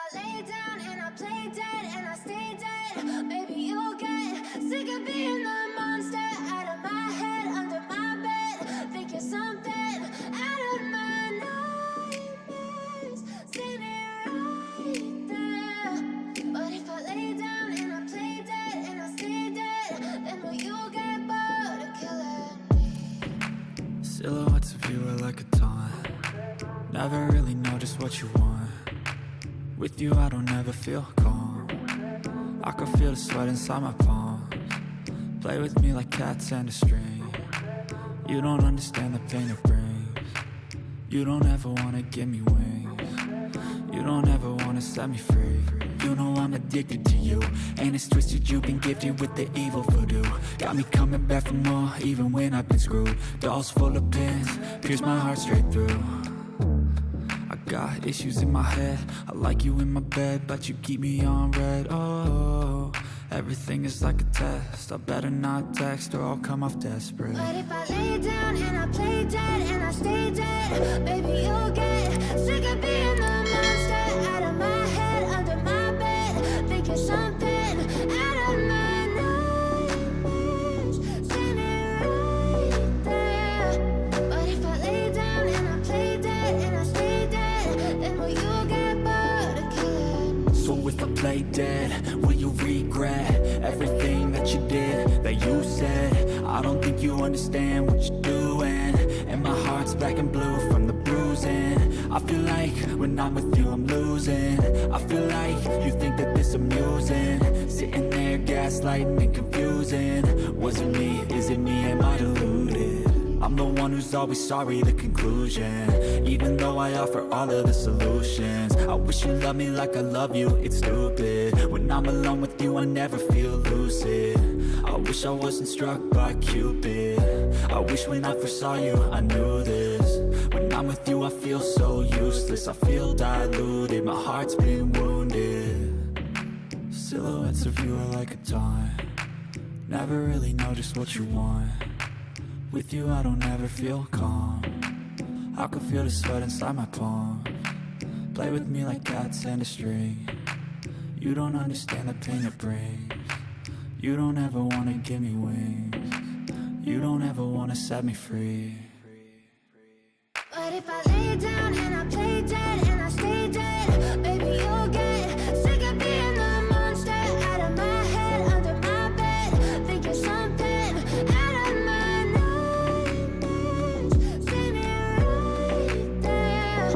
I lay down and I play dead and I stay dead, maybe you'll get sick of being the monster out of my head, under my bed. Think you're something out of my nightmares, standing right there. But if I lay down and I play dead and I stay dead, then will you get bored of killing me? Silhouettes of you are like a taunt. Never really know just what you want. With you I don't ever feel calm. I can feel the sweat inside my palms. Play with me like cats and a string. You don't understand the pain it brings. You don't ever wanna give me wings. You don't ever wanna set me free. You know I'm addicted to you, and it's twisted, you've been gifted with the evil voodoo. Got me coming back for more, even when I've been screwed. Dolls full of pins, pierce my heart straight through. I got issues in my head, I like you in my bed, but you keep me on red. Oh, everything is like a test, I better not text or I'll come off desperate. But if I lay down and I play dead and I stay dead, baby you'll get sick of being the monster out of my head, under my bed. Think you're something out of my nightmares, standing right there. But if I lay down and I play dead and I stay dead, then will you get bored of killing me? So if I play dead, will you regret everything that you did, that you said? I don't think you understand what you're doing, and my heart's black and blue from the bruising. I feel like when I'm with you I'm losing. I feel like you think that this amusing, sitting there gaslighting and confusing. Was it me? Is it me? Am I deluded? I'm the one who's always sorry, the conclusion, even though I offer all of the solutions. I wish you loved me like I love you, it's stupid. When I'm alone with you I never feel lucid. I wish I wasn't struck by Cupid. I wish when I first saw you I knew this. When I'm with you I feel so useless, I feel diluted, my heart's been wounded. Silhouettes of you are like a taunt. Never really know just what you want. With you I don't ever feel calm. I can feel the sweat inside my palms. Play with me like cats and a string. You don't understand the pain it brings. You don't ever wanna give me wings. You don't ever wanna set me free. But if I lay down and I play dead and I stay dead, baby you'll get sick of being the monster out of my head, under my bed. Think you're something out of my nightmares, standing right there.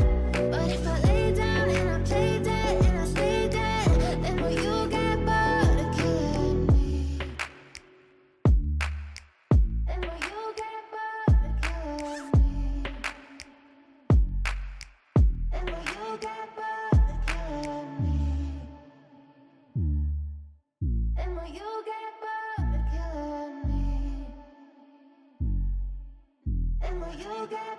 But if I lay down and I play dead and I stay dead, then will you get bored of killing me? Then will you get bored of killing me? And will you get bored of killing me? And will you get bored of killing me? And will you get